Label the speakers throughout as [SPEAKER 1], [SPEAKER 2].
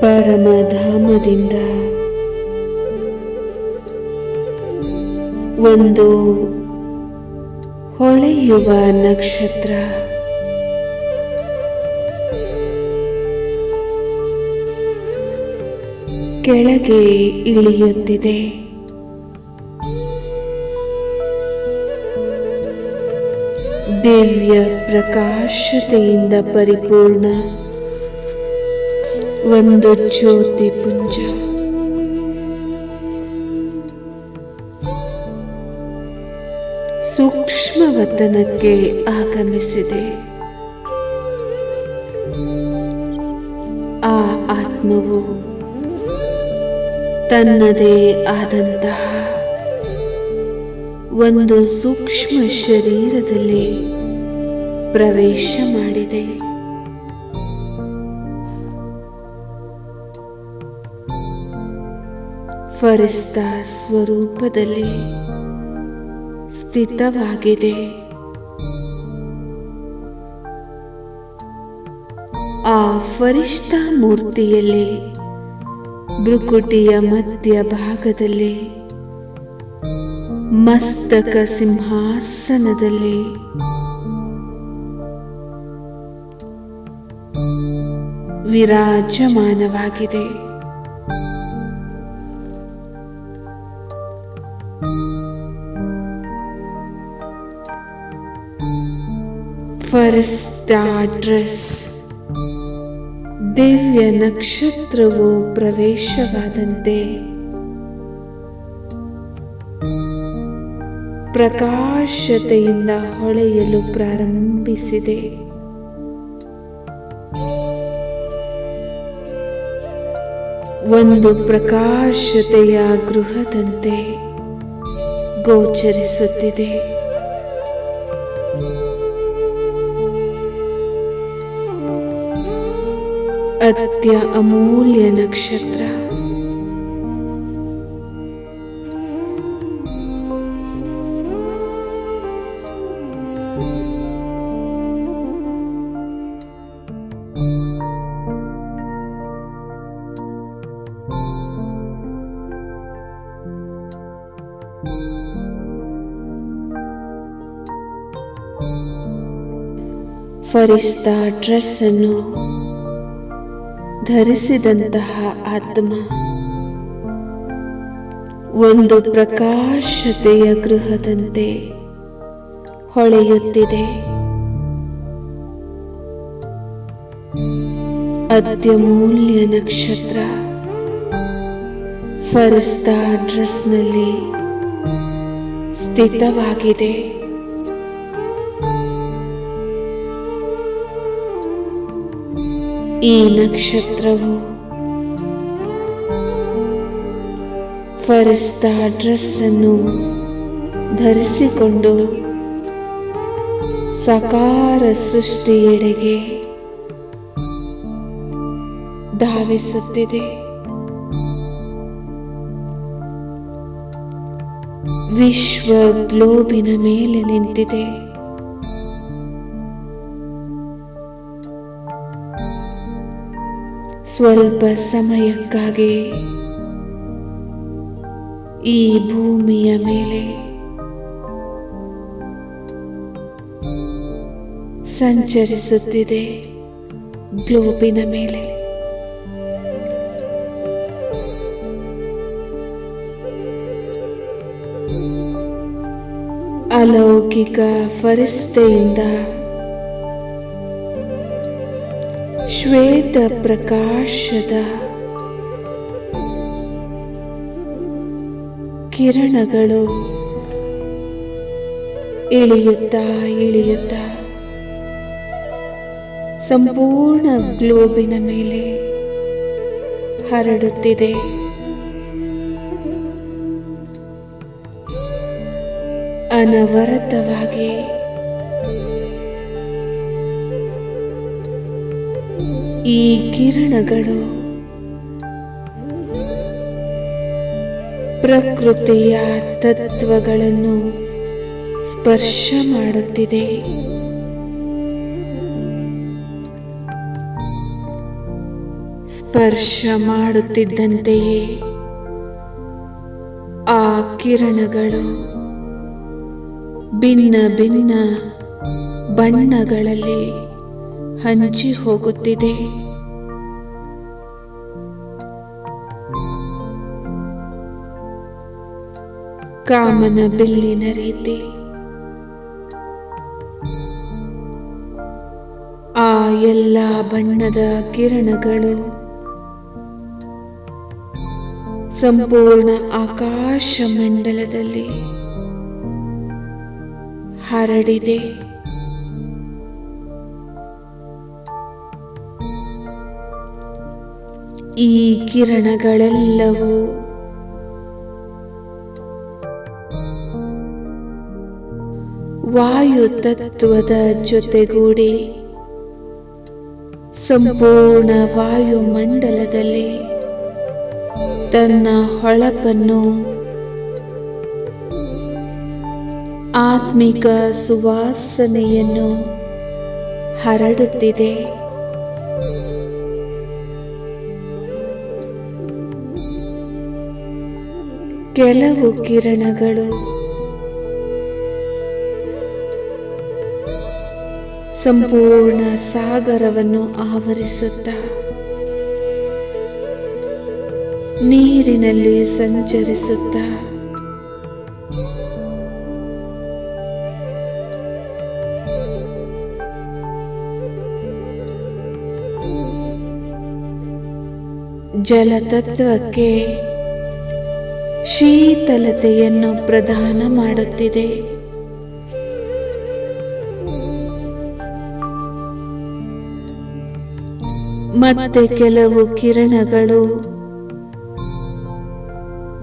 [SPEAKER 1] ಪರಮಧಾಮದಿಂದ ಒಂದು ಹೊಳೆಯುವ ನಕ್ಷತ್ರ ಕೆಳಗೆ ಇಳಿಯುತ್ತಿದೆ. ದಿವ್ಯ ಪ್ರಕಾಶತೆಯಿಂದ ಪರಿಪೂರ್ಣ ಒಂದು ಜ್ಯೋತಿ ಪುಂಜ ಸೂಕ್ಷ್ಮವತನಕ್ಕೆ ಆಗಮಿಸಿದೆ. ಆ ಆತ್ಮವು ತನ್ನದೇ ಆದಂತಹ ಒಂದು ಸೂಕ್ಷ್ಮ ಶರೀರದಲ್ಲಿ ಪ್ರವೇಶ ಮಾಡಿದೆ. ಫರಿಸ್ತಾ ಸ್ವರೂಪದಲ್ಲಿ ಸ್ಥಿತವಾಗಿದೆ. ಆ ಫರಿಷ್ಠಾ ಮೂರ್ತಿಯಲ್ಲಿ ಭ್ರುಕುಟಿಯ ಮಧ್ಯಭಾಗದಲ್ಲಿ ಮಸ್ತಕ ಸಿಂಹಾಸನದಲ್ಲಿ ವಿರಾಜಮಾನವಾಗಿದೆ. ಫರಿಸ್ತಾ ಡ್ರೆಸ್ ದಿವ್ಯ ನಕ್ಷತ್ರವು ಪ್ರವೇಶವಾದಂತೆ ಪ್ರಕಾಶತೆಯಿಂದ ಹೊಳೆಯಲು ಪ್ರಾರಂಭಿಸಿದೆ. ಒಂದು ಪ್ರಕಾಶತೆಯ ಗೃಹದಂತೆ ಗೋಚರಿಸುತ್ತಿದೆ. ಅತ್ಯ ಅಮೂಲ್ಯ ನಕ್ಷತ್ರ ಫರಿಸ್ತಾ ಡ್ರೆಸ್ ಅನ್ನು ಧರಿಸಿದಂತಹ ಆತ್ಮ ಒಂದು ಪ್ರಕಾಶತೆಯ ಗೃಹದಂತೆ ಹೊಳೆಯುತ್ತಿದೆ. ಅತ್ಯಮೂಲ್ಯ ನಕ್ಷತ್ರ ಫರಿಸ್ತಾ ಡ್ರೆಸ್ನಲ್ಲಿ ಸ್ಥಿತವಾಗಿದೆ. ಈ ನಕ್ಷತ್ರವು ಫರಿಸ್ತಾ ಡ್ರೆಸ್ ಅನ್ನು ಧರಿಸಿಕೊಂಡು ಸಾಕಾರ ಸೃಷ್ಟಿಯೆಡೆಗೆ ಧಾವಿಸುತ್ತಿದೆ. ವಿಶ್ವ ಗ್ಲೋಬಿನ ಮೇಲೆ ನಿಂತಿದೆ. ಸ್ವಲ್ಪ ಸಮಯಕ್ಕಾಗಿ ಈ ಭೂಮಿಯ ಮೇಲೆ ಸಂಚರಿಸುತ್ತಿದೆ. ಗ್ಲೋಬಿನ ಮೇಲೆ ಅಲೌಕಿಕ ಫರಿಸ್ತೆಯಿಂದ ಶ್ವೇತ ಪ್ರಕಾಶದ ಕಿರಣಗಳು ಇಳಿಯುತ್ತಾ ಸಂಪೂರ್ಣ ಗ್ಲೋಬಿನ ಮೇಲೆ ಹರಡುತ್ತಿದೆ. ಅನವರತವಾಗಿ ಈ ಕಿರಣಗಳು ಪ್ರಕೃತಿಯ ತತ್ವಗಳನ್ನು ಸ್ಪರ್ಶ ಮಾಡುತ್ತಿದೆ. ಸ್ಪರ್ಶ ಮಾಡುತ್ತಿದ್ದಂತೆಯೇ ಆ ಕಿರಣಗಳು ಭಿನ್ನ ಭಿನ್ನ ಬಣ್ಣಗಳಲ್ಲಿ ಹಂಚಿ ಹೋಗುತ್ತಿದೆ. ಕಾಮನ ಬಿಲ್ಲಿನ ರೀತಿ ಆ ಎಲ್ಲ ಬಣ್ಣದ ಕಿರಣಗಳು ಸಂಪೂರ್ಣ ಆಕಾಶ ಮಂಡಲದಲ್ಲಿ ಹರಡಿದೆ. ಈ ಕಿರಣಗಳೆಲ್ಲವೂ ವಾಯು ತತ್ವದ ಜೊತೆಗೂಡಿ ಸಂಪೂರ್ಣ ವಾಯುಮಂಡಲದಲ್ಲಿ ತನ್ನ ಹೊಳಪನ್ನು ಆತ್ಮಿಕ ಸುವಾಸನೆಯನ್ನು ಹರಡುತ್ತಿದೆ. ಕೆಲವು ಕಿರಣಗಳು ಸಂಪೂರ್ಣ ಸಾಗರವನ್ನು ಆವರಿಸುತ್ತಾ ನೀರಿನಲ್ಲಿ ಸಂಚರಿಸುತ್ತಾ ಜಲತತ್ವಕ್ಕೆ ಶೀತಲತೆಯನ್ನು ಪ್ರದಾನ ಮಾಡುತ್ತಿದೆ. ಮತ್ತೆ ಕೆಲವು ಕಿರಣಗಳು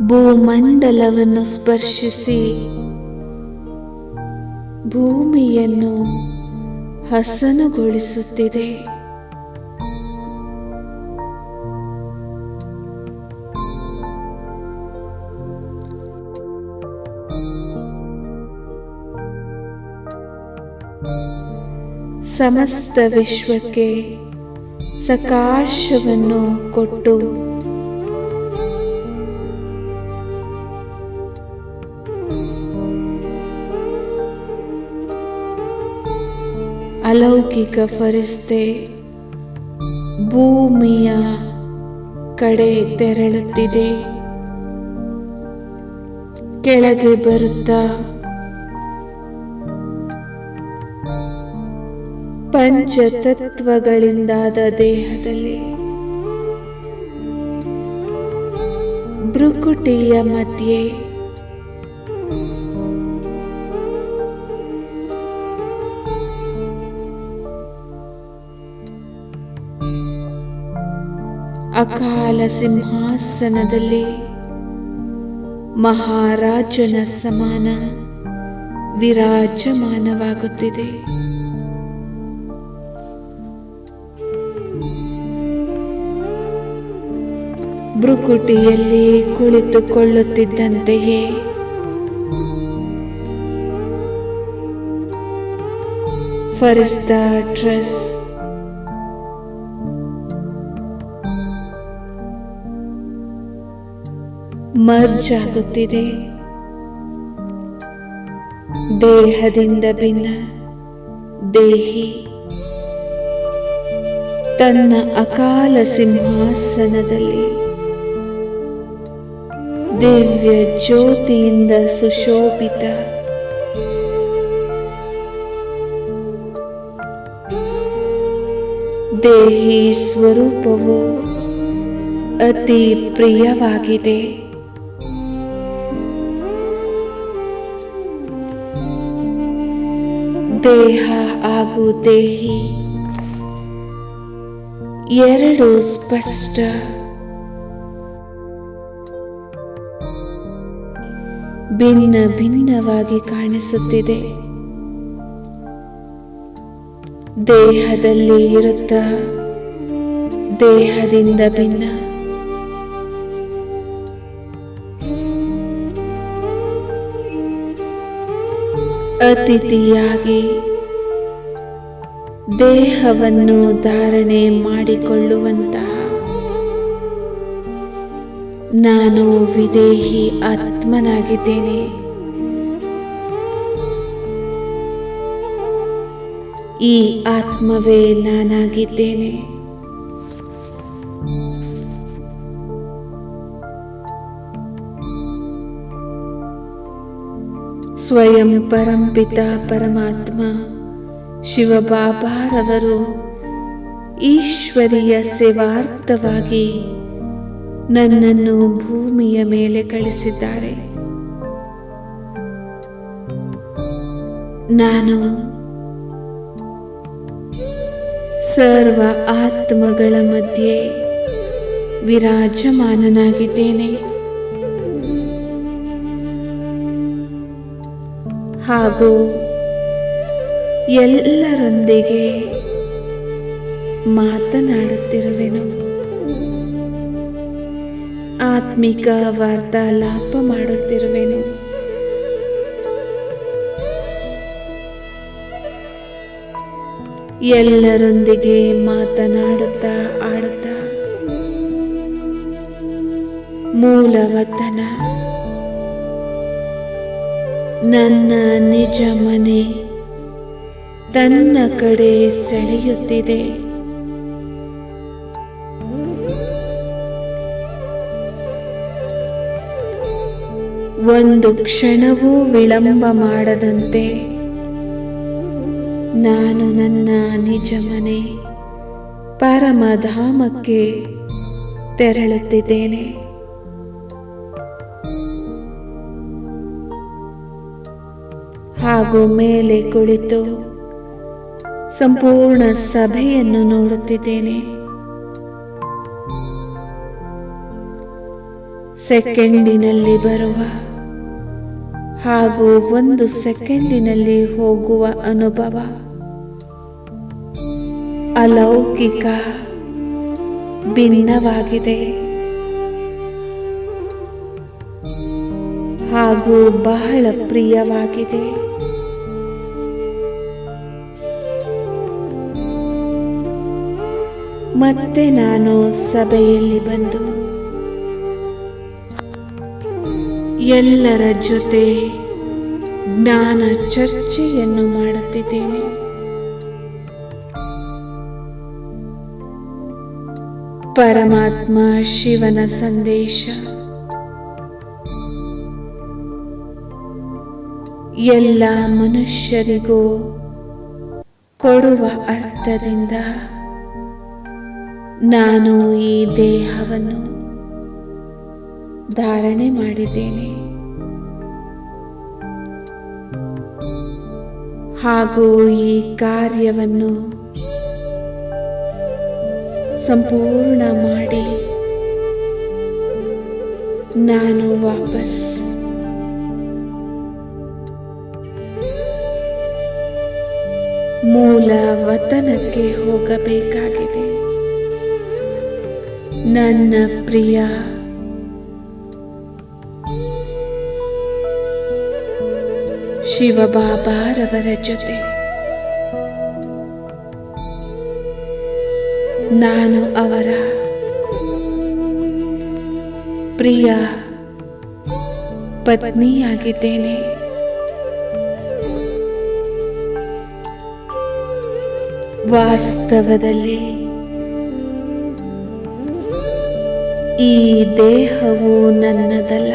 [SPEAKER 1] ಭೂಮಂಡಲವನ್ನು ಸ್ಪರ್ಶಿಸಿ ಭೂಮಿಯನ್ನು ಹಸನುಗೊಳಿಸುತ್ತಿದೆ. ಸಮಸ್ತ ವಿಶ್ವಕ್ಕೆ ಸಕಾಶವನ್ನು ಕೊಟ್ಟು ಅಲೌಕಿಕ ಫರಿಸ್ತೆ ಭೂಮಿಯ ಕಡೆ ತೆರಳುತ್ತಿದೆ. ಕೆಳಗೆ ಬರುತ್ತಾ ಪಂಚತತ್ವಗಳಿಂದಾದ ದೇಹದಲ್ಲಿ ಭ್ರುಕುಟಿಯ ಮಧ್ಯೆ ಅಕಾಲ ಸಿಂಹಾಸನದಲ್ಲಿ ಮಹಾರಾಜನ ಸಮಾನ ವಿರಾಜಮಾನವಾಗುತ್ತಿದೆ. ಭ್ರುಕುಟಿಯಲ್ಲಿ ಕುಳಿತುಕೊಳ್ಳುತ್ತಿದ್ದಂತೆಯೇ ಫರಿಸ್ತಾ ಡ್ರೆಸ್ ಮರ್ಜ್ ಆಗುತ್ತಿದೆ. ದೇಹದಿಂದ ಭಿನ್ನ ದೇಹಿ ತನ್ನ ಅಕಾಲ ಸಿಂಹಾಸನದಲ್ಲಿ ದಿವ್ಯ ಜ್ಯೋತಿಯಿಂದ ಸುಶೋಭಿತ ದೇಹಿ ಸ್ವರೂಪವು ಅತಿ ಪ್ರಿಯವಾಗಿದೆ. ದೇಹ ಹಾಗೂ ದೇಹಿ ಎರಡು ಸ್ಪಷ್ಟ ಭಿನ್ನ ಭಿನ್ನವಾಗಿ ಕಾಣಿಸುತ್ತಿದೆ. ದೇಹದಲ್ಲಿ ಇರುತ್ತಾ ದೇಹದಿಂದ ಭಿನ್ನ, ಅತಿಥಿಯಾಗಿ ದೇಹವನ್ನು ಧಾರಣೆ ಮಾಡಿಕೊಳ್ಳುವಂತಹ ನಾನು ವಿದೇಹಿ ಆತ್ಮನಾಗಿದ್ದೇನೆ. ಈ ಆತ್ಮವೇ ನಾನಾಗಿದ್ದೇನೆ. ಸ್ವಯಂ ಪರಂಪಿತ ಪರಮಾತ್ಮ ಶಿವಬಾಬಾರವರು ಈಶ್ವರೀಯ ಸೇವಾರ್ಥವಾಗಿ ನನ್ನನ್ನು ಭೂಮಿಯ ಮೇಲೆ ಕಳಿಸಿದ್ದಾರೆ. ನಾನು ಸರ್ವ ಆತ್ಮಗಳ ಮಧ್ಯೆ ವಿರಾಜಮಾನನಾಗಿದ್ದೇನೆ ಹಾಗೂ ಎಲ್ಲರೊಂದಿಗೆ ಮಾತನಾಡುತ್ತಿರುವೆನು. ಆತ್ಮಿಕ ವಾರ್ತಾಲಾಪ ಮಾಡುತ್ತಿರುವೆನು. ಎಲ್ಲರೊಂದಿಗೆ ಮಾತನಾಡುತ್ತಾ ಆಡುತ್ತಾ ಮೂಲವತನ ನನ್ನ ನಿಜ ಮನೆ ತನ್ನ ಕಡೆ ಸೆಳೆಯುತ್ತಿದೆ. ಒಂದು ಕ್ಷಣವೂ ವಿಳಂಬ ಮಾಡದಂತೆ ನಾನು ನನ್ನ ನಿಜ ಮನೆ ಪರಮಧಾಮಕ್ಕೆ ತೆರಳುತ್ತಿದ್ದೇನೆ. ಹಾಗೂ ಮೇಲೆ ಕುಳಿತು ಸಂಪೂರ್ಣ ಸಭೆಯನ್ನು ನೋಡುತ್ತಿದ್ದೇನೆ. ಸೆಕೆಂಡಿನಲ್ಲಿ ಬರುವ ಹಾಗೂ 1 ಸೆಕೆಂಡಿನಲ್ಲಿ ಹೋಗುವ ಅನುಭವ ಅಲೌಕಿಕ ಭಿನ್ನವಾಗಿದೆ ಹಾಗೂ ಬಹಳ ಪ್ರಿಯವಾಗಿದೆ. ಮತ್ತೆ ನಾನು ಸಭೆಯಲ್ಲಿ ಬಂದು ಎಲ್ಲರ ಜೊತೆ ಜ್ಞಾನ ಚರ್ಚೆಯನ್ನು ಮಾಡುತ್ತಿದ್ದೇನೆ. ಪರಮಾತ್ಮ ಶಿವನ ಸಂದೇಶ ಎಲ್ಲ ಮನುಷ್ಯರಿಗೂ ಕೊಡುವ ಅರ್ಥದಿಂದ ನಾನು ಈ ದೇಹವನ್ನು ಧಾರಣೆ ಮಾಡಿದ್ದೇನೆ ಹಾಗೂ ಈ ಕಾರ್ಯವನ್ನು ಸಂಪೂರ್ಣ ಮಾಡಿ ನಾನು ವಾಪಸ್ ಮೂಲ ವತನಕ್ಕೆ ಹೋಗಬೇಕಾಗಿದೆ. ನನ್ನ ಪ್ರಿಯ ಶಿವಬಾಬಾರವರ ಜೊತೆ ನಾನು ಅವರ ಪ್ರಿಯ ಪತ್ನಿಯಾಗಿದ್ದೇನೆ. ವಾಸ್ತವದಲ್ಲಿ ಈ ದೇಹವು ನನ್ನದಲ್ಲ.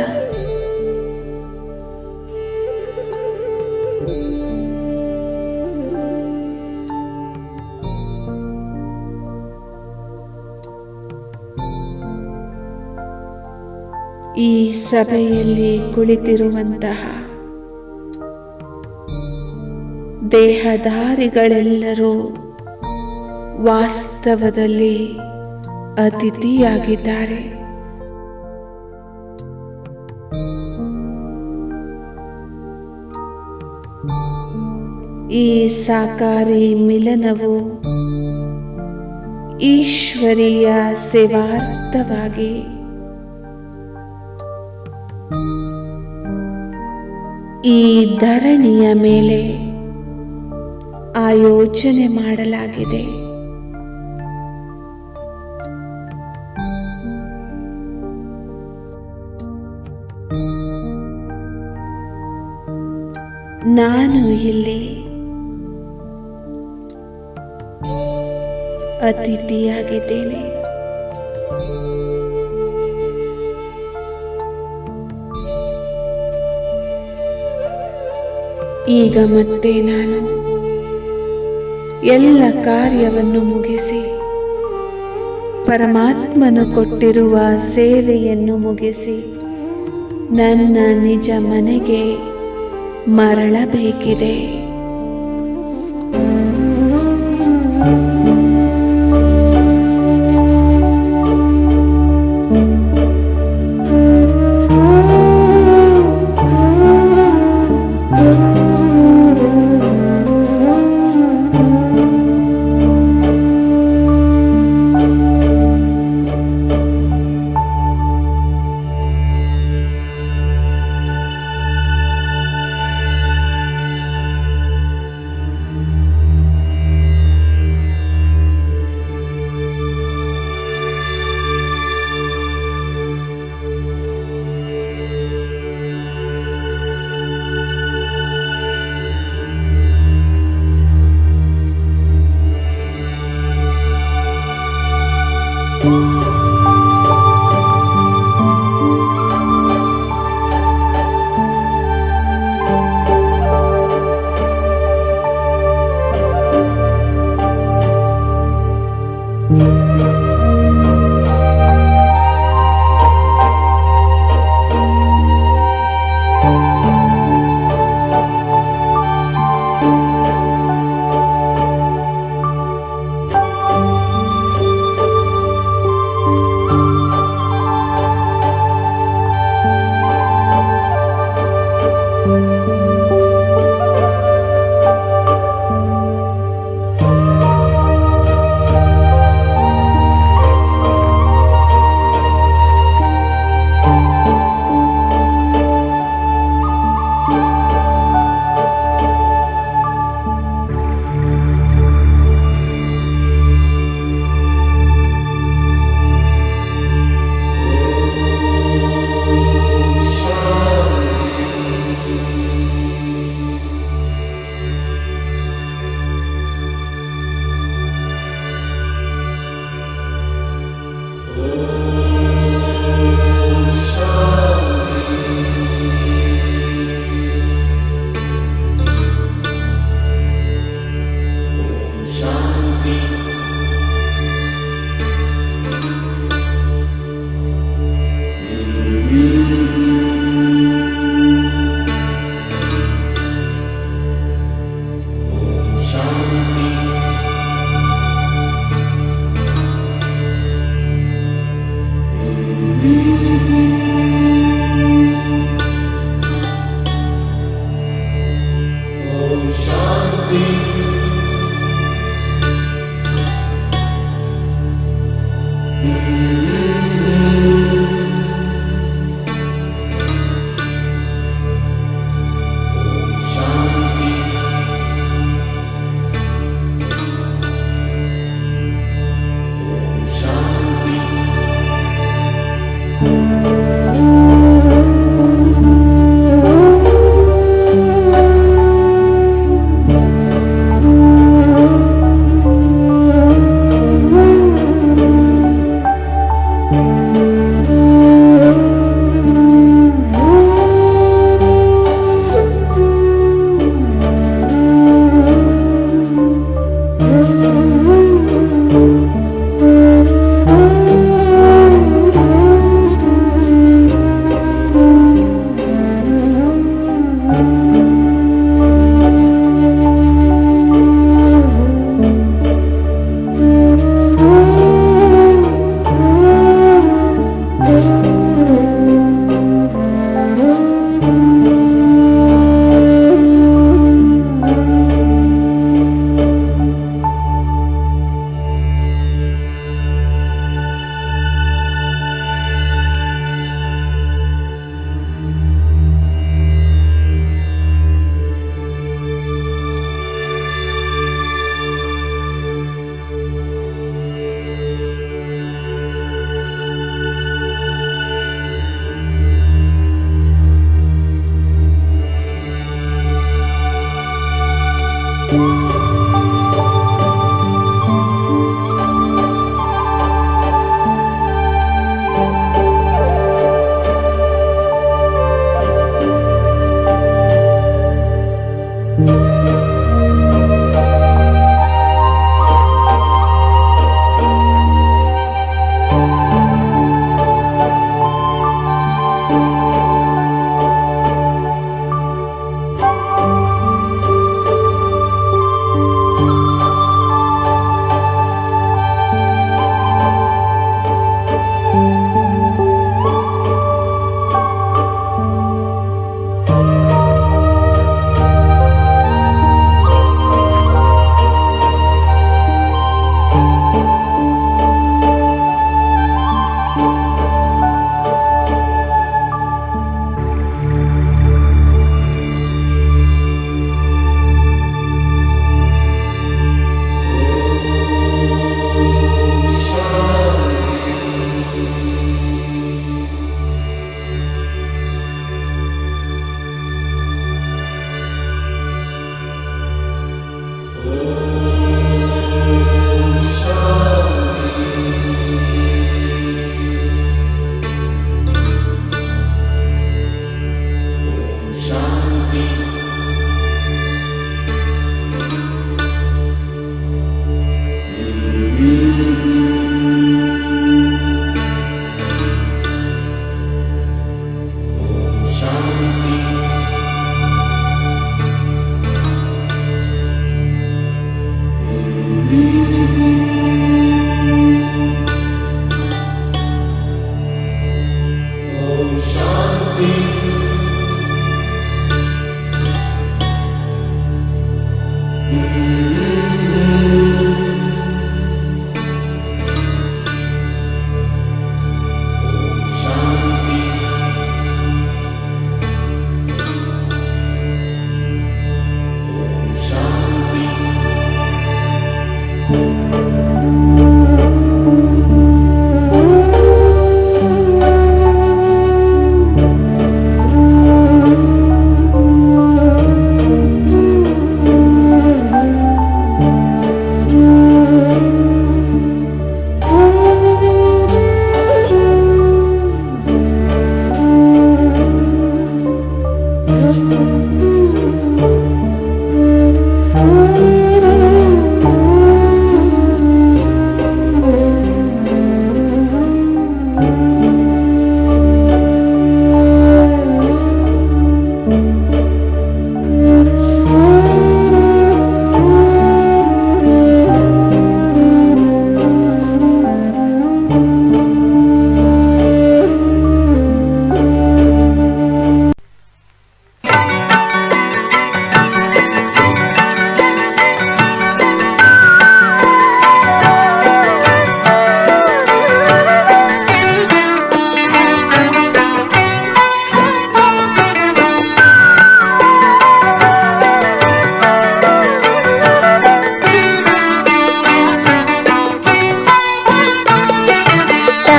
[SPEAKER 1] ಈ ಸಭೆಯಲ್ಲಿ ಕುಳಿತಿರುವಂತಹ ದೇಹಧಾರಿಗಳೆಲ್ಲರೂ ವಾಸ್ತವದಲ್ಲಿ ಅತಿಥಿಯಾಗಿದ್ದಾರೆ. ಈ ಸಾಕಾರಿ ಮಿಲನವು ಈಶ್ವರೀಯ ಸೇವಾರ್ಥವಾಗಿ ಈ ಧರಣಿಯ ಮೇಲೆ ಆಯೋಜನೆ ಮಾಡಲಾಗಿದೆ. ನಾನು ಇಲ್ಲಿ ಅತಿಥಿಯಾಗಿದ್ದೇನೆ. ಈಗ ಮತ್ತೆ ನಾನು ಎಲ್ಲ ಕಾರ್ಯವನ್ನು ಮುಗಿಸಿ ಪರಮಾತ್ಮನು ಕೊಟ್ಟಿರುವ ಸೇವೆಯನ್ನು ಮುಗಿಸಿ ನನ್ನ ನಿಜ ಮನೆಗೆ ಮರಳಬೇಕಿದೆ.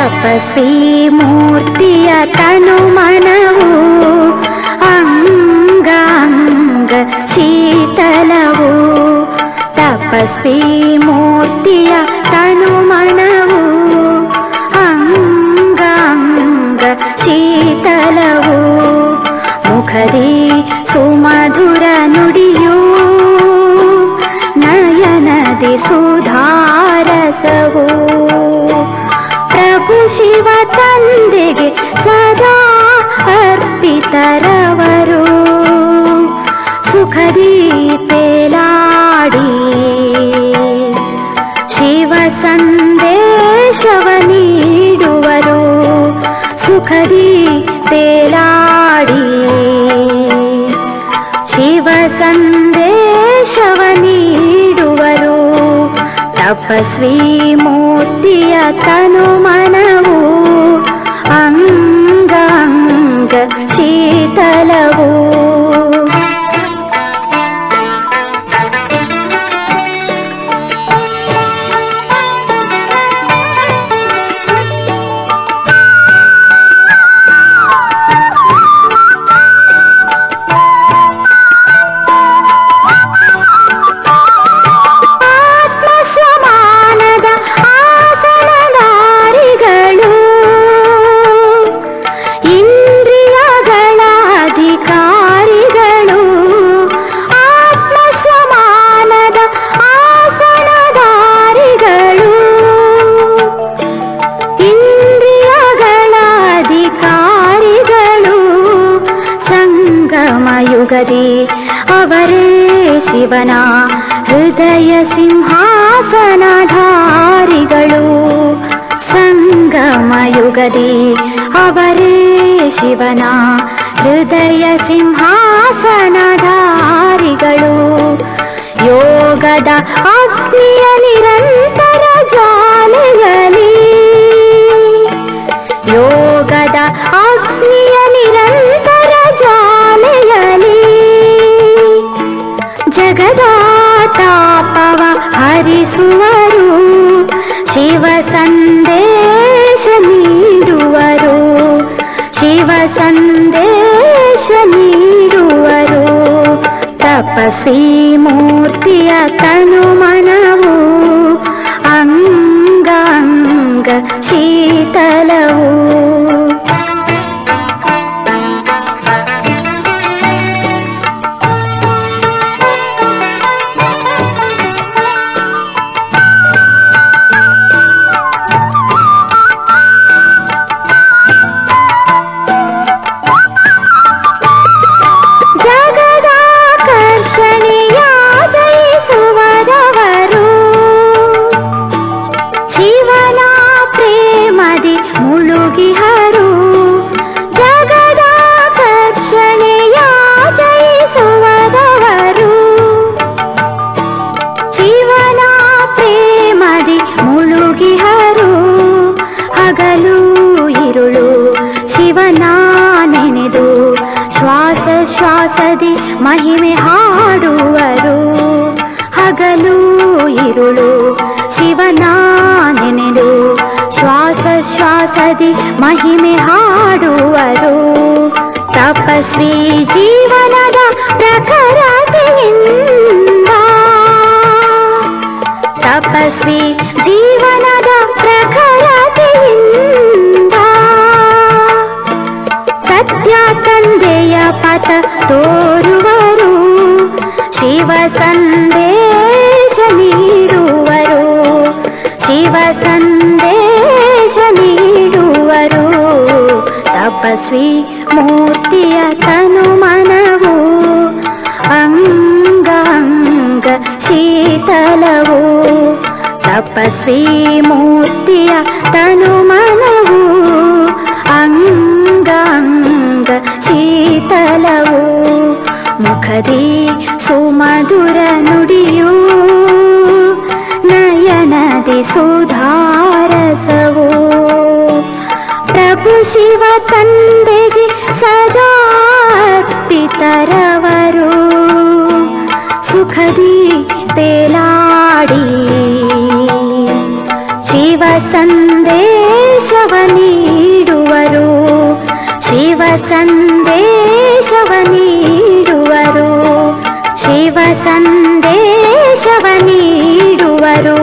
[SPEAKER 2] ತಪಸ್ವಿ ಮೂರ್ತಿಯ ತನು ಮನವು ಅಂಗಾಂಗ ಶೀತಲವು. ತಪಸ್ವಿ ಮೂರ್ತಿಯ ತನು ಮನವು ಅಂಗಾಂಗ ಶೀತಲವು. ಮುಖದಿ ಸುಮಧುರ ನುಡಿಯು ನಯನದಿ ಸುಧಾರಸವು. ಪ್ರಭು ಶಿವ ತಂದೆಗೆ ಸದಾ ಅರ್ಪಿತರವರು. ಸುಖದಿ ತೇಲಾಡಿ ಶಿವ ಸಂದೇಶವ ನೀಡುವರು. ಸುಖದಿ ತೇಲಾಡಿ ಶಿವ ಸಂದೇಶವ ನೀಡುವರು. ತಪಸ್ವಿ ಮೂರ್ತಿಯ ತನು ಮನವು ಅಂಗಾಂಗ ಶೀತಲವು. ಯುಗದಿ ಅವರೇ ಶಿವನ ಹೃದಯ ಸಿಂಹಾಸನಧಾರಿಗಳು. ಸಂಗಮ ಯುಗದಿ ಅವರೇ ಶಿವನ ಹೃದಯ ಸಿಂಹಾಸನಧಾರಿಗಳು. ಯೋಗದ ಅಗ್ನಿಯ ನಿರಂತರ ಜ್ವಾಲೆಯಲಿ, ಯೋಗದ ಅಗ್ನಿಯ ನಿರಂತರ ಜ್ವಾಲೆಯಲಿ ಜಗದ ತಾಪವ ಹರಿಸುವರು. ಶಿವ ಸಂದೇಶ ನೀಡುವರು. ಶಿವ ಸಂದೇಶ ನೀಡುವರು. ತಪಸ್ವಿ ಮೂರ್ತಿಯ ತನು ಮನವು ಅಂಗಾಂಗ ಶೀತಲವು. ಶ್ವಾಸದಿ ಮಹಿಮೆ ಹಾಡುವರು. ಹಗಲು ಇರುಳು ಶಿವನ ನೆನೆದು ಶ್ವಾಸ ಶ್ವಾಸದಿ ಮಹಿಮೆ ಹಾಡುವರು. ತಪಸ್ವಿ ಜೀವನದ ಪ್ರಖರತೆಯಿಂದ, ತಪಸ್ವಿ ಜೀವನದ ಪ್ರಖರತೆಯಿಂದ ಸತ್ಯ ತಂದೆಯ ಪಥ ತೋರುವರು. ಶಿವ ಸಂದೇಶ ನೀಡುವರು. ಶಿವ ಸಂದೇಶ ನೀಡುವರು. ತಪಸ್ವಿ ಮೂರ್ತಿಯ ತನು ಮನವು ಅಂಗಾಂಗ ಶೀತಲವು. ತಪಸ್ವಿ ಮೂರ್ತಿಯ ತನು ಮನವು ಅಂಗಾಂಗ ಶೀತಲವು. ಮುಖದಿ ಸುಮಧುರ ನುಡಿಯು ನಯನದಿ ಸುಧಾರಸವು. ಪ್ರಭು ಶಿವ ತಂದೆಗೆ ಸದಾ ಅರ್ಪಿತರವರು. ಸುಖದಿ ತೇಲಾಡಿ ಶಿವ ಸಂದೇಶವ ಸಂದೇಶವ ನೀಡುವರು, ಶಿವ ಸಂದೇಶವ ನೀಡುವರು.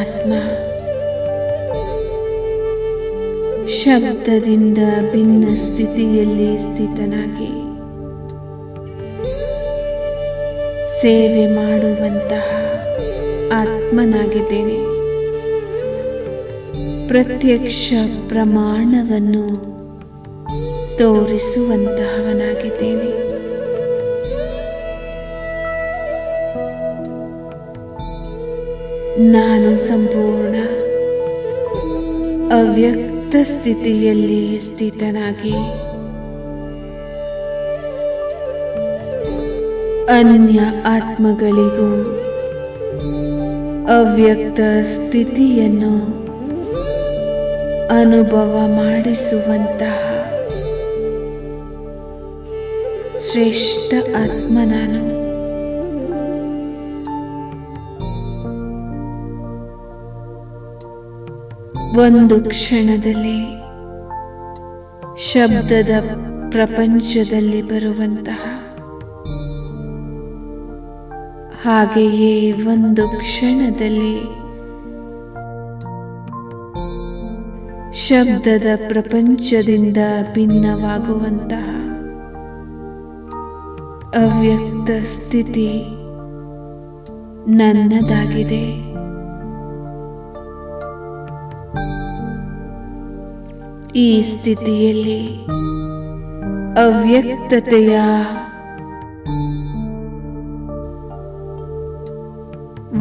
[SPEAKER 1] ನಾನಾತ್ಮ ಶಬ್ದದಿಂದ ಭಿನ್ನ ಸ್ಥಿತಿಯಲ್ಲಿ ಸ್ಥಿತನಾಗಿ ಸೇವೆ ಮಾಡುವಂತಹ ಆತ್ಮನಾಗಿದ್ದೇನೆ. ಪ್ರತ್ಯಕ್ಷ ಪ್ರಮಾಣವನ್ನು ತೋರಿಸುವಂತಹವನಾಗಿದ್ದೇನೆ. ನಾನು ಸಂಪೂರ್ಣ ಅವ್ಯಕ್ತ ಸ್ಥಿತಿಯಲ್ಲಿ ಸ್ಥಿತನಾಗಿ ಅನ್ಯ ಆತ್ಮಗಳಿಗೂ ಅವ್ಯಕ್ತ ಸ್ಥಿತಿಯನ್ನು ಅನುಭವ ಮಾಡಿಸುವಂತಹ ಶ್ರೇಷ್ಠ ಆತ್ಮ ನಾನು. ಒಂದು ಕ್ಷಣದಲ್ಲಿ ಶಬ್ದದ ಪ್ರಪಂಚದಲ್ಲಿ ಬರುವಂತಹ ಹಾಗೆಯೇ ಒಂದು ಕ್ಷಣದಲ್ಲಿ ಶಬ್ದದ ಪ್ರಪಂಚದಿಂದ ಭಿನ್ನವಾಗುವಂತಹ ಅವ್ಯಕ್ತ ಸ್ಥಿತಿ ನನ್ನದಾಗಿದೆ. ಈ ಸ್ಥಿತಿಯಲ್ಲಿ ಅವ್ಯಕ್ತತೆಯ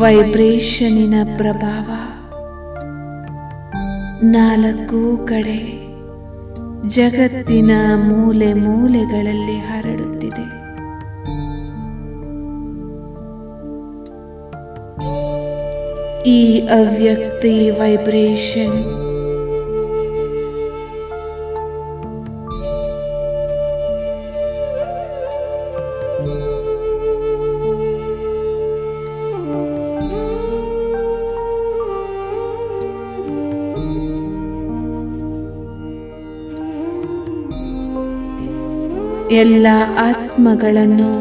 [SPEAKER 1] ವೈಬ್ರೇಷನಿನ ಪ್ರಭಾವ ನಾಲ್ಕೂ ಕಡೆ ಜಗತ್ತಿನ ಮೂಲೆ ಮೂಲೆಗಳಲ್ಲಿ ಹರಡುತ್ತಿದೆ. ಈ ಅವ್ಯಕ್ತಿ ವೈಬ್ರೇಷನ್ ಎಲ್ಲ ಆತ್ಮಗಳನ್ನು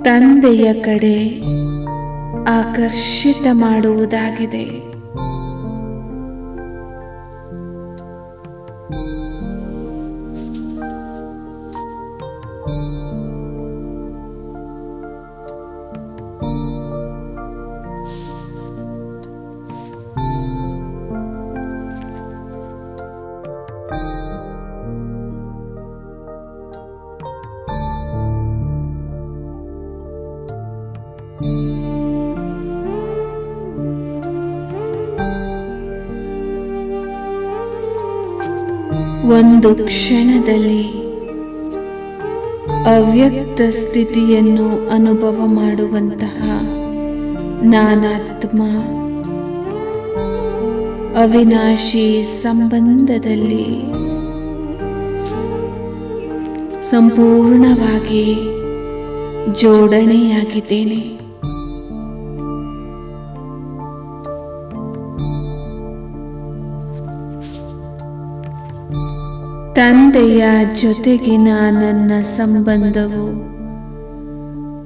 [SPEAKER 1] ತಂದೆಯ ಕಡೆ ಆಕರ್ಷಿತ ಮಾಡುವುದಾಗಿದೆ. ಒಂದು ಕ್ಷಣದಲ್ಲಿ ಅವ್ಯಕ್ತ ಸ್ಥಿತಿಯನ್ನು ಅನುಭವ ಮಾಡುವಂತಹ ನಾನಾತ್ಮ ಅವಿನಾಶಿ ಸಂಬಂಧದಲ್ಲಿ ಸಂಪೂರ್ಣವಾಗಿ ಜೋಡಣೆಯಾಗಿದ್ದೇನೆ. ತಂದೆಯ ಜೊತೆಗಿನ ನನ್ನ ಸಂಬಂಧವು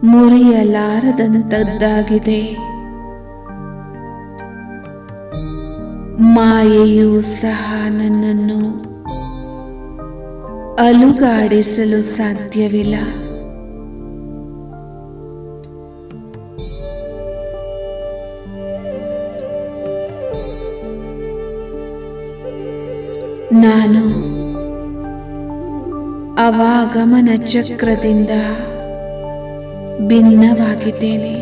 [SPEAKER 1] ಮುರಿಯಲಾರದಂತದ್ದಾಗಿದೆ. ಮಾಯೆಯೂ ಸಹ ನನ್ನನ್ನು ಅಲುಗಾಡಿಸಲು ಸಾಧ್ಯವಿಲ್ಲ. ನಾನು ಅವಾಗಮನ ಚಕ್ರದಿಂದ ಭಿನ್ನವಾಗಿದ್ದೇನೆ.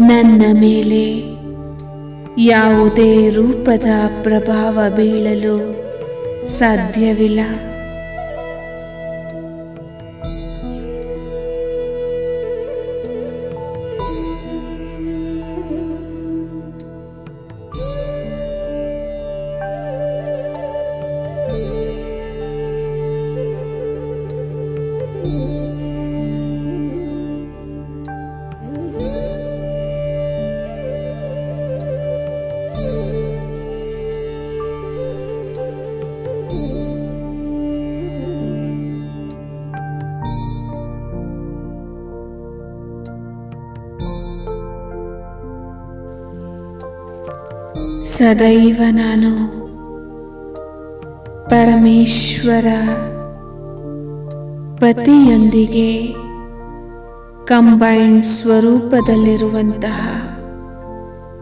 [SPEAKER 1] ನನ್ನ ಮೇಲೆ ಯಾವುದೇ ರೂಪದ ಪ್ರಭಾವ ಬೀಳಲು ಸಾಧ್ಯವಿಲ್ಲ. ಸದೈವ ನಾನು ಪರಮೇಶ್ವರ ಪತಿಯೊಂದಿಗೆ ಕಂಬೈನ್ಡ್ ಸ್ವರೂಪದಲ್ಲಿರುವಂತಹ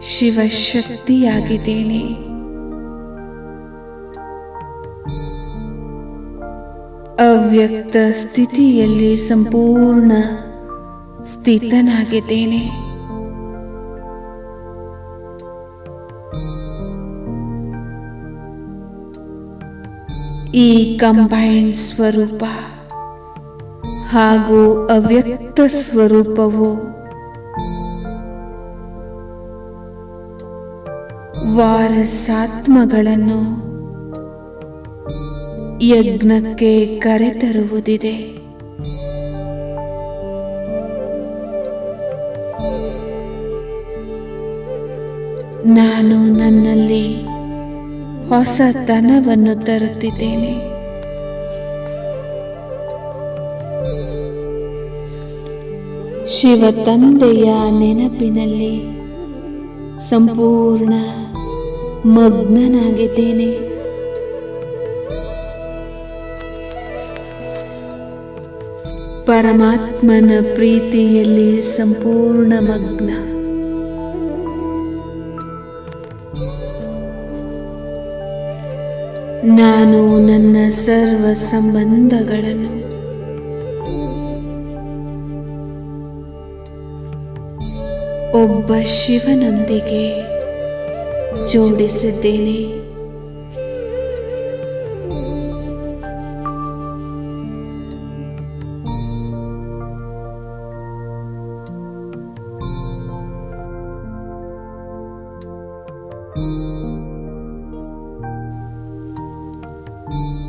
[SPEAKER 1] ಶಿವಶಕ್ತಿಯಾಗಿದ್ದೇನೆ. ಅವ್ಯಕ್ತ ಸ್ಥಿತಿಯಲ್ಲಿ ಸಂಪೂರ್ಣ ಸ್ಥಿತನಾಗಿದ್ದೇನೆ. ಈ ಕಂಬೈನ್ಡ್ ಸ್ವರೂಪ ಹಾಗೂ ಅವ್ಯಕ್ತ ಸ್ವರೂಪವು ವಾರಸಾತ್ಮಗಳನ್ನು ಯಜ್ಞಕ್ಕೆ ಕರೆತರುವುದಿದೆ. ನಾನು ನನ್ನಲ್ಲಿ ಹೊಸತನವನ್ನು ತರುತ್ತಿದ್ದೇನೆ. ಶಿವ ತಂದೆಯ ನೆನಪಿನಲ್ಲಿ ಸಂಪೂರ್ಣ ಮಗ್ನನಾಗಿದ್ದೇನೆ. ಪರಮಾತ್ಮನ ಪ್ರೀತಿಯಲ್ಲಿ ಸಂಪೂರ್ಣ ಮಗ್ನ. ನಾನು ನನ್ನ ಸರ್ವ ಸಂಬಂಧಗಳನ್ನು ಒಬ್ಬ ಶಿವನೊಂದಿಗೆ ಜೋಡಿಸಿದ್ದೇನೆ.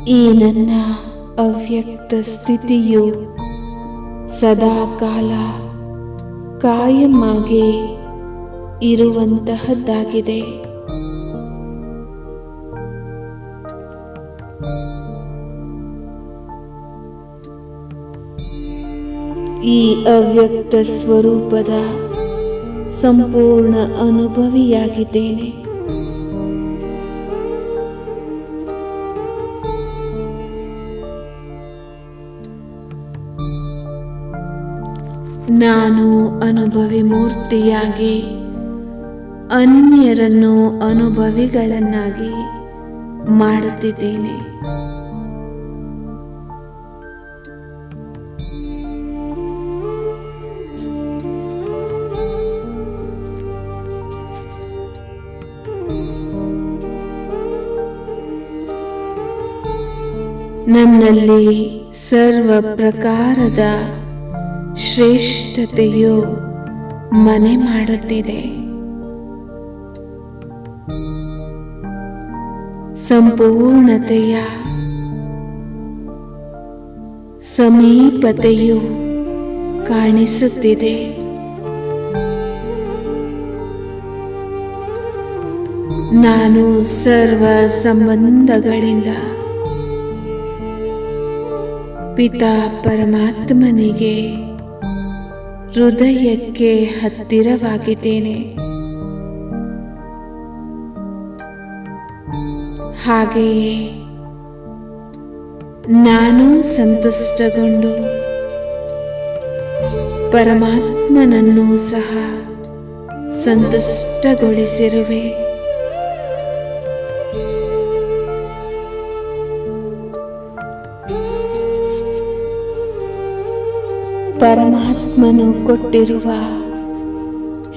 [SPEAKER 1] ಈ ನನ್ನ ಅವ್ಯಕ್ತ ಸ್ಥಿತಿಯು ಸದಾಕಾಲ ಕಾಯಮಾಗಿ ಇರುವಂತಹದ್ದಾಗಿದೆ. ಈ ಅವ್ಯಕ್ತ ಸ್ವರೂಪದ ಸಂಪೂರ್ಣ ಅನುಭವಿಯಾಗಿದ್ದೇನೆ. ನಾನು ಅನುಭವಿ ಮೂರ್ತಿಯಾಗಿ ಅನ್ಯರನ್ನು ಅನುಭವಿಗಳನ್ನಾಗಿ ಮಾಡುತ್ತಿದ್ದೇನೆ. ನನ್ನಲ್ಲಿ ಸರ್ವ ಪ್ರಕಾರದ ಶ್ರೇಷ್ಠತೆಯು ಮನೆ ಮಾಡುತ್ತಿದೆ. ಸಂಪೂರ್ಣತೆಯ ಸಮೀಪತೆಯು ಕಾಣಿಸುತ್ತಿದೆ. ನಾನು ಸರ್ವ ಸಂಬಂಧಗಳಿಂದ ಪಿತಾ ಪರಮಾತ್ಮನಿಗೆ ಹೃದಯಕ್ಕೆ ಹತ್ತಿರವಾಗಿದ್ದೇನೆ. ಹಾಗೆಯೇ ನಾನು ಸಂತುಷ್ಟಗೊಂಡು ಪರಮಾತ್ಮನನ್ನು ಸಹ ಸಂತುಷ್ಟಗೊಳಿಸಿರುವೆ. ಪರಮಾತ್ಮನು ಕೊಟ್ಟಿರುವ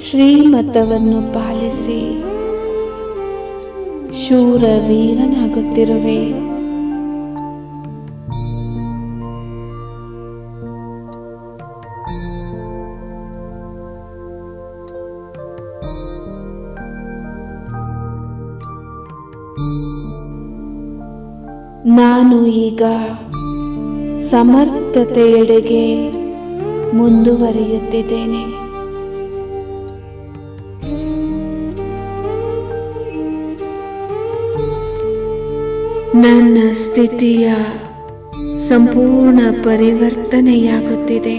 [SPEAKER 1] ಶ್ರೀಮತವನ್ನು ಪಾಲಿಸಿ ಶೂರವೀರನಾಗುತ್ತಿರುವೆ. ನಾನು ಈಗ ಸಮರ್ಥತೆಯೆಡೆಗೆ ಮುಂದುವರಿಯುತ್ತಿದ್ದೇನೆ. ನನ್ನ ಸ್ಥಿತಿಯ ಸಂಪೂರ್ಣ ಪರಿವರ್ತನೆಯಾಗುತ್ತಿದೆ.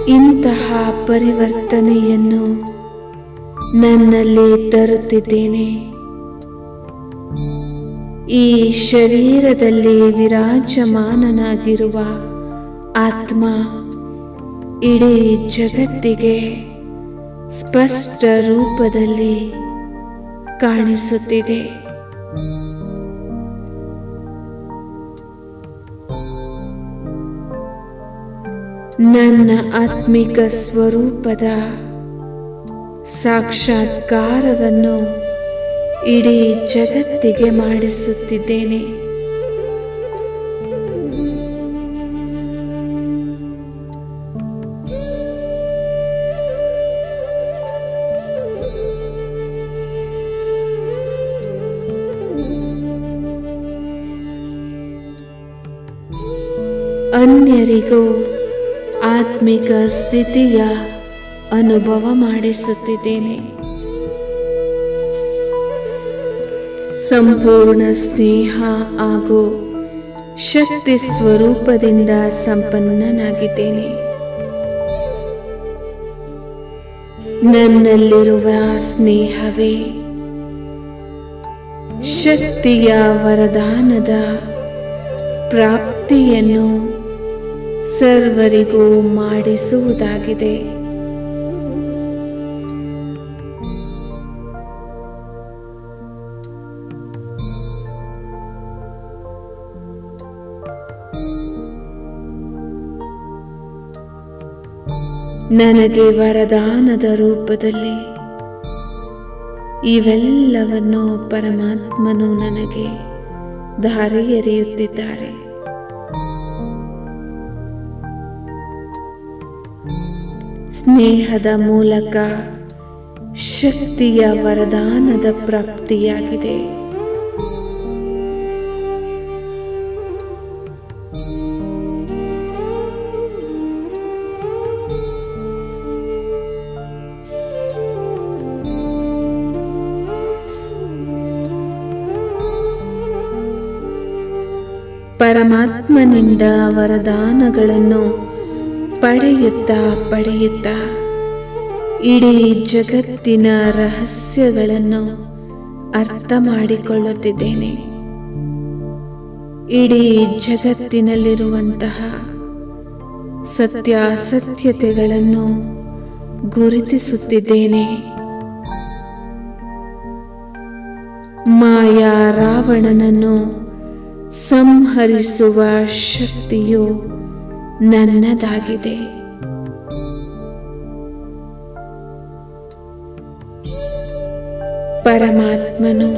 [SPEAKER 1] ಇಂತಹ ಪರಿವರ್ತನೆಯನ್ನು ನನ್ನಲ್ಲಿ ತರುತ್ತಿದ್ದೇನೆ. ಈ ಶರೀರದಲ್ಲಿ ವಿರಾಜಮಾನನಾಗಿರುವ ಆತ್ಮ ಇಡೀ ಜಗತ್ತಿಗೆ ಸ್ಪಷ್ಟ ರೂಪದಲ್ಲಿ ಕಾಣಿಸುತ್ತಿದೆ. ನನ್ನ ಆತ್ಮಿಕ ಸ್ವರೂಪದ ಸಾಕ್ಷಾತ್ಕಾರವನ್ನು ಇಡೀ ಜಗತ್ತಿಗೆ ಮಾಡಿಸುತ್ತಿದ್ದೇನೆ. ಅನ್ಯರಿಗೂ ಆತ್ಮಿಕ ಸ್ಥಿತಿಯ ಅನುಭವ ಮಾಡಿಸುತ್ತಿದ್ದೇನೆ. ಸಂಪೂರ್ಣ ಸ್ನೇಹ ಹಾಗೂ ಶಕ್ತಿ ಸ್ವರೂಪದಿಂದ ಸಂಪನ್ನನಾಗಿದ್ದೇನೆ. ನನ್ನಲ್ಲಿರುವ ಸ್ನೇಹವೇ ಶಕ್ತಿಯ ವರದಾನದ ಪ್ರಾಪ್ತಿಯನ್ನು ಸರ್ವರಿಗೂ ಮಾಡಿಸುವುದಾಗಿದೆ. ನನಗೆ ವರದಾನದ ರೂಪದಲ್ಲಿ ಇವೆಲ್ಲವನ್ನು ಪರಮಾತ್ಮನು ನನಗೆ ಧಾರೆ ಎರೆಯುತ್ತಿದ್ದಾರೆ. ಸ್ನೇಹದ ಮೂಲಕ ಶಕ್ತಿಯ ವರದಾನದ ಪ್ರಾಪ್ತಿಯಾಗಿದೆ. ಪರಮಾತ್ಮನಿಂದ ವರದಾನಗಳನ್ನು ಪಡೆಯುತ್ತಾ ಇಡೀ ಜಗತ್ತಿನ ರಹಸ್ಯಗಳನ್ನು ಅರ್ಥ ಮಾಡಿಕೊಳ್ಳುತ್ತಿದ್ದೇನೆ. ಇಡೀ ಜಗತ್ತಿನಲ್ಲಿರುವಂತಹ ಸತ್ಯಾಸತ್ಯತೆಗಳನ್ನು ಗುರುತಿಸುತ್ತಿದ್ದೇನೆ. ಮಾಯಾ ರಾವಣನನ್ನು ಸಂಹರಿಸುವ ಶಕ್ತಿಯು ನನ್ನದಾಗಿದೆ. ಪರಮಾತ್ಮನು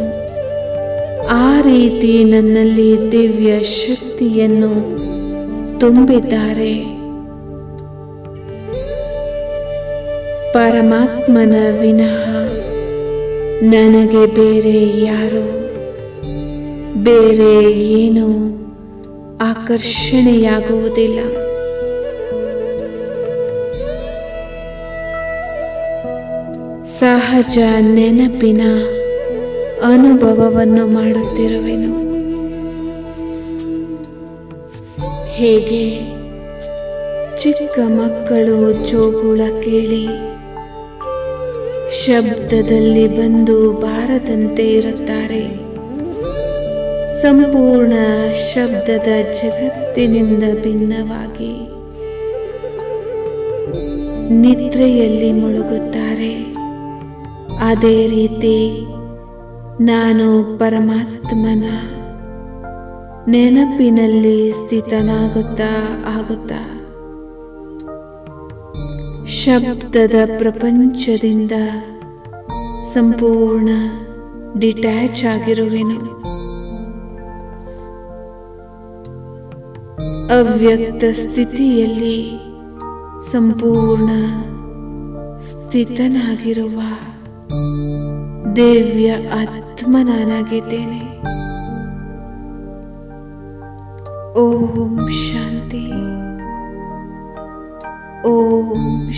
[SPEAKER 1] ಆ ರೀತಿ ನನ್ನಲ್ಲಿ ದಿವ್ಯ ಶಕ್ತಿಯನ್ನು ತುಂಬಿದ್ದಾರೆ. ಪರಮಾತ್ಮನ ವಿನಃ ನನಗೆ ಬೇರೆ ಯಾರು, ಬೇರೆ ಏನೂ ಆಕರ್ಷಣೆಯಾಗುವುದಿಲ್ಲ. ಸಹಜ ನೆನಪಿನ ಅನುಭವವನ್ನು ಮಾಡುತ್ತಿರುವೆನು. ಹೇಗೆ ಚಿಕ್ಕ ಮಕ್ಕಳು ಜೋಗುಳ ಕೇಳಿ ಶಬ್ದದಲ್ಲಿ ಬಂದು ಬಾರದಂತೆ ಇರುತ್ತಾರೆ, ಸಂಪೂರ್ಣ ಶಬ್ದದ ಜಗತ್ತಿನಿಂದ ಭಿನ್ನವಾಗಿ ನಿದ್ರೆಯಲ್ಲಿ ಮುಳುಗುತ್ತಾರೆ. ಅದೇ ರೀತಿ ನಾನು ಪರಮಾತ್ಮನ ನೆನಪಿನಲ್ಲಿ ಸ್ಥಿತನಾಗುತ್ತಾ ಶಬ್ದದ ಪ್ರಪಂಚದಿಂದ ಸಂಪೂರ್ಣ ಡಿಟ್ಯಾಚ್ ಆಗಿರುವೆನು. ಅವ್ಯಕ್ತ ಸ್ಥಿತಿಯಲ್ಲಿ ಸಂಪೂರ್ಣ ಸ್ಥಿತನಾಗಿರುವ ದಿವ್ಯ ಆತ್ಮ ನಾನಾಗಿದ್ದೇನೆ. ಓಂ ಶಾಂತಿ, ಓಂ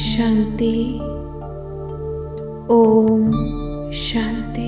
[SPEAKER 1] ಶಾಂತಿ, ಓಂ ಶಾಂತಿ.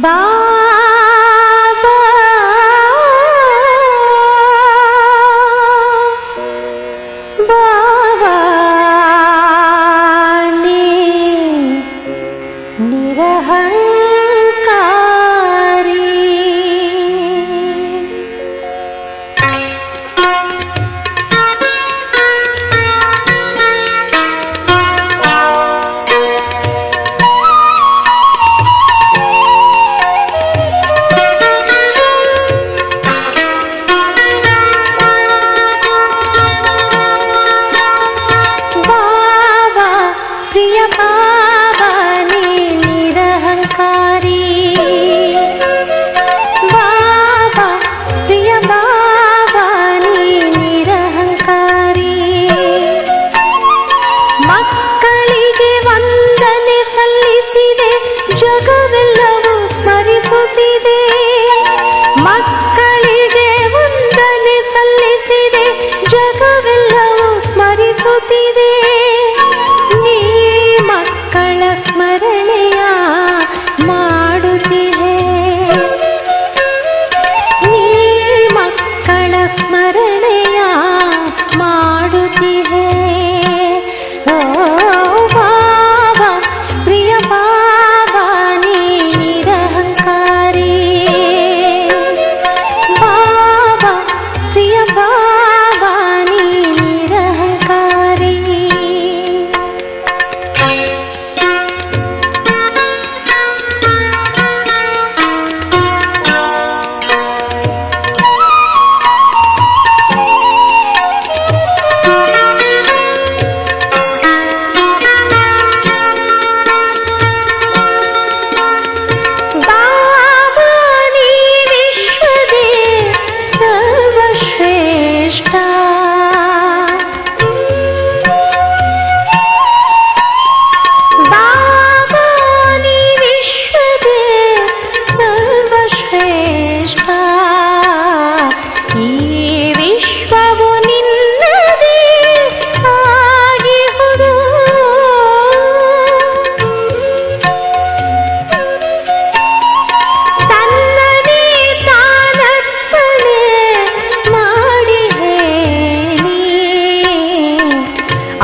[SPEAKER 2] ಬಾಬಾ ಬಾಬಾನೇ ನಿರಹಂಕಾರಿ.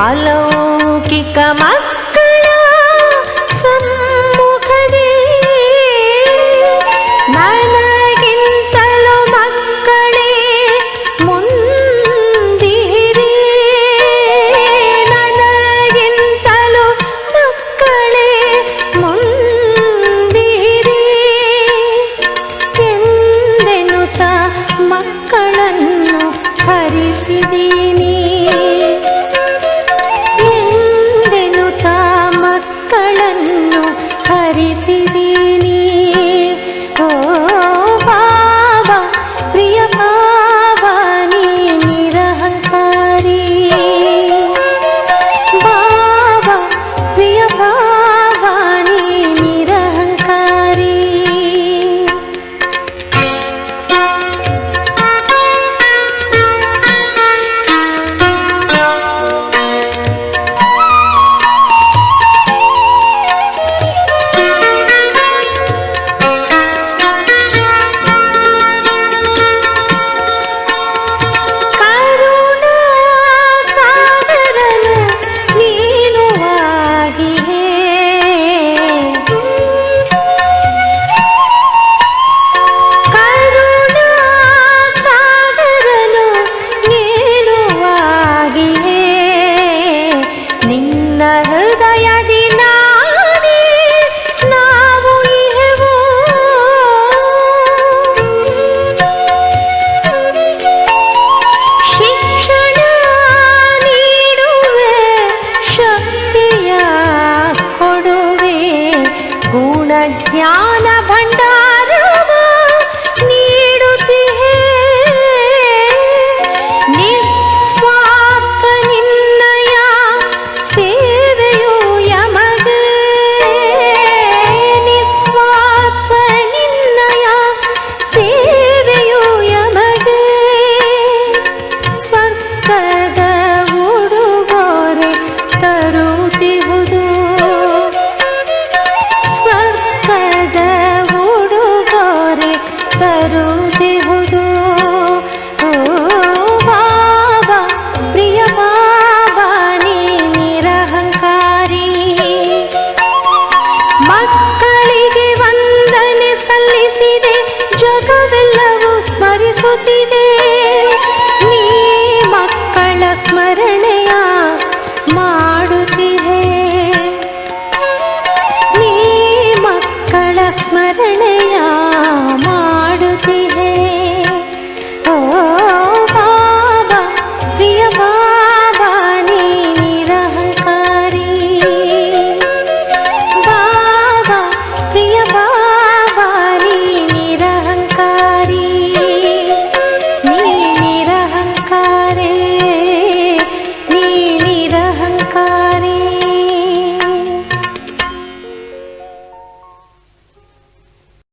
[SPEAKER 2] ಅಲೌಕಿಕ ಮಕ್ಕಳ ಸಮ್ಮುಖದೇ ನನಗಿಂತಲೂ ಮಕ್ಕಳೇ ಮುಂದಿರಿ, ನನಗಿಂತಲೂ ಮಕ್ಕಳೇ ಮುಂದಿರಿ ಎಂದೆನುತ ಮಕ್ಕಳನ್ನು ಹರಿಸಿದೀನಿ. ಮಕ್ಕಳನ್ನು ಹರಿಸಿದೀನಿ. ಓ ಬಾಬಾ ಪ್ರಿಯ ಬಾಬಾ ನೀ ನಿರಹಂಕಾರಿ, ಬಾಬಾ ಪ್ರಿಯ ಬಾಬಾ ನೀ ನಿರಹಂಕಾರಿ. ಬೆಳಗುತ್ತಿದೆ ನೀ ಮಕ್ಕಳ ಸ್ಮರಣೆಯ ಮಾಡುತ್ತಿದೆ ನೀ ಮಕ್ಕಳ ಸ್ಮರಣೆಯ